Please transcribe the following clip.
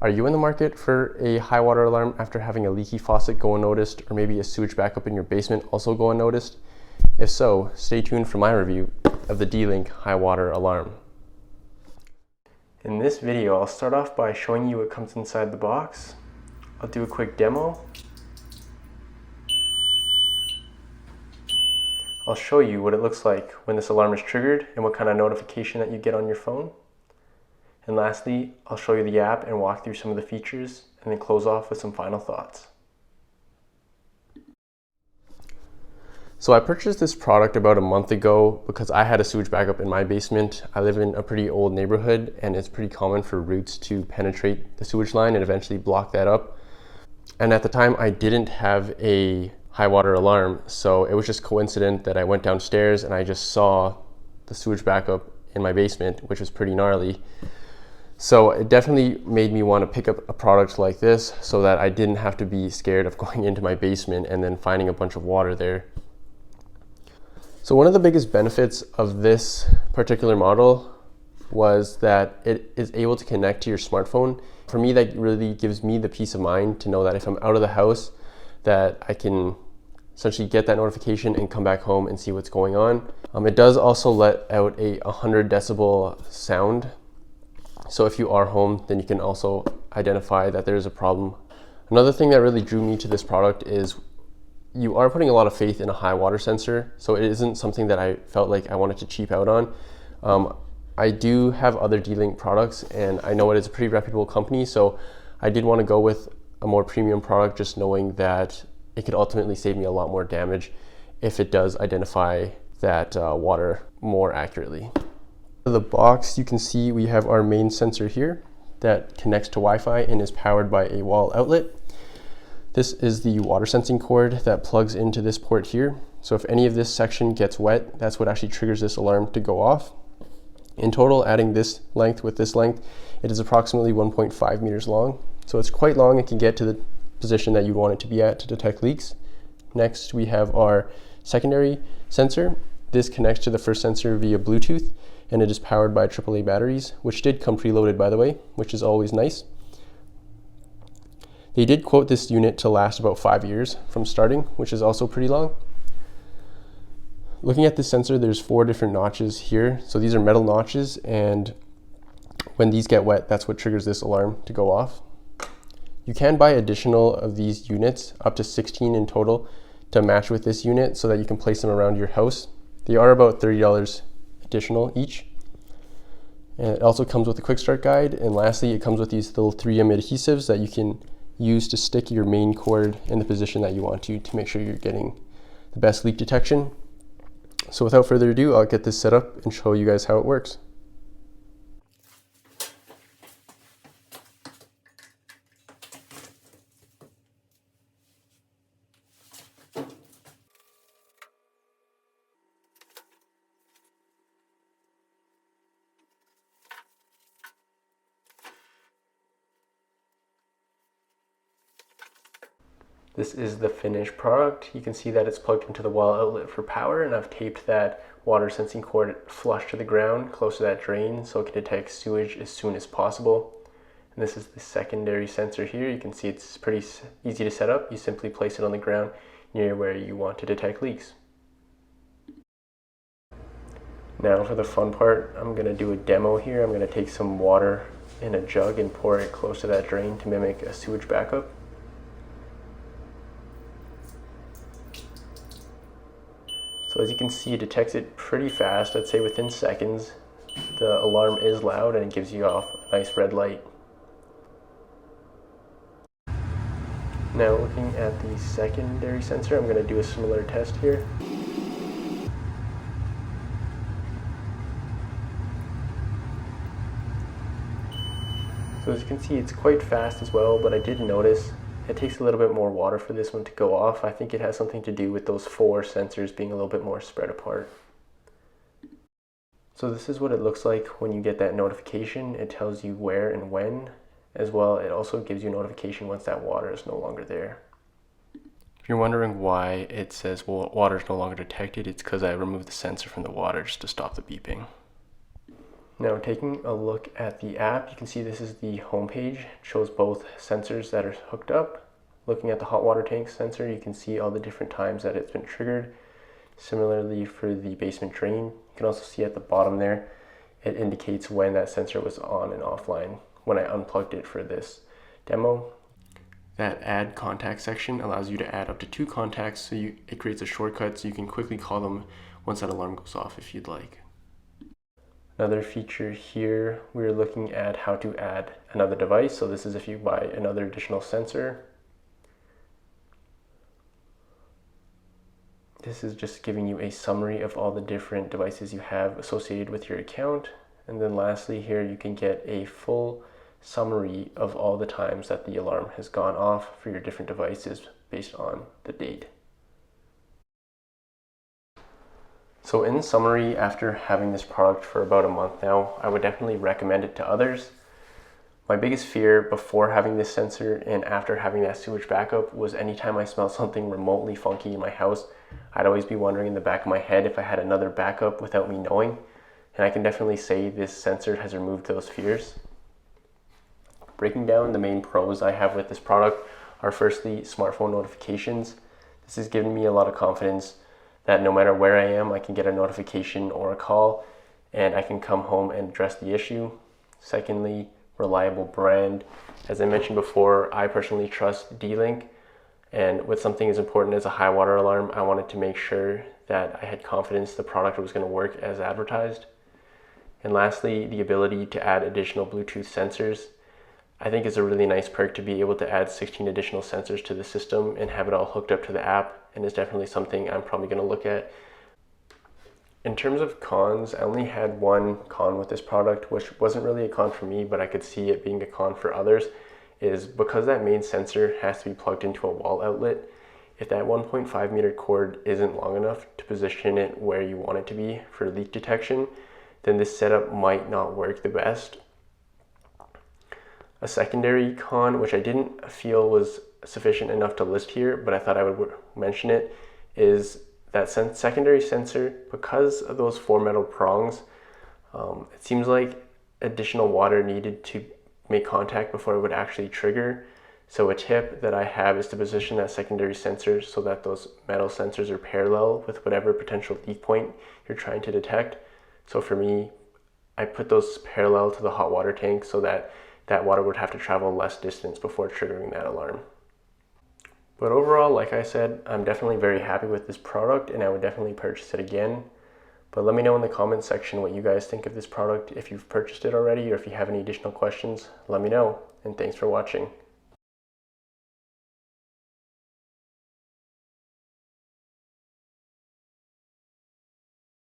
Are you in the market for a high water alarm after having a leaky faucet go unnoticed, or maybe a sewage backup in your basement also go unnoticed? If so, stay tuned for my review of the D-Link high water alarm. In this video, I'll start off by showing you what comes inside the box. I'll do a quick demo. I'll show you what it looks like when this alarm is triggered and what kind of notification that you get on your phone. And lastly, I'll show you the app and walk through some of the features, and then close off with some final thoughts. So I purchased this product about a month ago because I had a sewage backup in my basement. I live in a pretty old neighborhood, and it's pretty common for roots to penetrate the sewage line and eventually block that up. And at the time, I didn't have a high water alarm, so it was just coincident that I went downstairs and I just saw the sewage backup in my basement, which was pretty gnarly. So it definitely made me want to pick up a product like this so that I didn't have to be scared of going into my basement and then finding a bunch of water there. So one of the biggest benefits of this particular model was that it is able to connect to your smartphone. For me, that really gives me the peace of mind to know that if I'm out of the house, that I can essentially get that notification and come back home and see what's going on. It does also let out a 100 decibel sound. So if you are home, then you can also identify that there is a problem. Another thing that really drew me to this product is you are putting a lot of faith in a high water sensor. So it isn't something that I felt like I wanted to cheap out on. I do have other D-Link products, and I know it is a pretty reputable company. So I did want to go with a more premium product, just knowing that it could ultimately save me a lot more damage if it does identify that water more accurately. For the box, you can see we have our main sensor here that connects to Wi-Fi and is powered by a wall outlet. This is the water sensing cord that plugs into this port here. So if any of this section gets wet, that's what actually triggers this alarm to go off. In total, adding this length with this length, it is approximately 1.5 meters long. So it's quite long. It can get to the position that you want it to be at to detect leaks. Next, we have our secondary sensor. This connects to the first sensor via Bluetooth, and it is powered by AAA batteries, which did come preloaded, by the way, which is always nice. They did quote this unit to last about 5 years from starting, which is also pretty long. Looking at this sensor, there's 4 different notches here. So these are metal notches, and when these get wet, that's what triggers this alarm to go off. You can buy additional of these units, up to 16 in total, to match with this unit so that you can place them around your house. They are about $30 additional each. And it also comes with a quick start guide. And lastly, it comes with these little 3M adhesives that you can use to stick your main cord in the position that you want to make sure you're getting the best leak detection. So without further ado, I'll get this set up and show you guys how it works. This is the finished product. You can see that it's plugged into the wall outlet for power, and I've taped that water sensing cord flush to the ground, close to that drain, so it can detect sewage as soon as possible. And this is the secondary sensor here. You can see it's pretty easy to set up. You simply place it on the ground near where you want to detect leaks. Now for the fun part, I'm going to do a demo here. I'm going to take some water in a jug and pour it close to that drain to mimic a sewage backup. So as you can see, it detects it pretty fast. I'd say within seconds. The alarm is loud and it gives you off a nice red light. Now looking at the secondary sensor, I'm going to do a similar test here. So as you can see, it's quite fast as well, but I did notice it takes a little bit more water for this one to go off. I think it has something to do with those 4 sensors being a little bit more spread apart. So this is what it looks like when you get that notification. It tells you where and when. As well, it also gives you notification once that water is no longer there. If you're wondering why it says, well, water is no longer detected, it's because I removed the sensor from the water just to stop the beeping. Now taking a look at the app, you can see this is the home page. It shows both sensors that are hooked up. Looking at the hot water tank sensor, you can see all the different times that it's been triggered. Similarly for the basement drain, you can also see at the bottom there, it indicates when that sensor was on and offline when I unplugged it for this demo. That add contact section allows you to add up to 2 contacts, so it creates a shortcut so you can quickly call them once that alarm goes off if you'd like. Another feature here, we're looking at how to add another device. So this is if you buy another additional sensor. This is just giving you a summary of all the different devices you have associated with your account. And then lastly here, you can get a full summary of all the times that the alarm has gone off for your different devices based on the date. So in summary, after having this product for about a month now, I would definitely recommend it to others. My biggest fear before having this sensor and after having that sewage backup was anytime I smelled something remotely funky in my house, I'd always be wondering in the back of my head if I had another backup without me knowing. And I can definitely say this sensor has removed those fears. Breaking down the main pros I have with this product are firstly smartphone notifications. This has given me a lot of confidence that no matter where I am, I can get a notification or a call and I can come home and address the issue. Secondly, reliable brand. As I mentioned before, I personally trust D-Link, and with something as important as a high water alarm, I wanted to make sure that I had confidence the product was going to work as advertised. And lastly, the ability to add additional Bluetooth sensors. I think it's a really nice perk to be able to add 16 additional sensors to the system and have it all hooked up to the app, and it's definitely something I'm probably going to look at. In terms of cons, I only had one con with this product, which wasn't really a con for me, but I could see it being a con for others, is because that main sensor has to be plugged into a wall outlet. If that 1.5 meter cord isn't long enough to position it where you want it to be for leak detection, then this setup might not work the best. A secondary con, which I didn't feel was sufficient enough to list here, but I thought I would mention it, is that secondary sensor, because of those 4 metal prongs, it seems like additional water needed to make contact before it would actually trigger. So a tip that I have is to position that secondary sensor so that those metal sensors are parallel with whatever potential leak point you're trying to detect. So for me, I put those parallel to the hot water tank so that that water would have to travel less distance before triggering that alarm. But overall, like I said, I'm definitely very happy with this product and I would definitely purchase it again. But let me know in the comments section what you guys think of this product. If you've purchased it already or if you have any additional questions, let me know. And thanks for watching.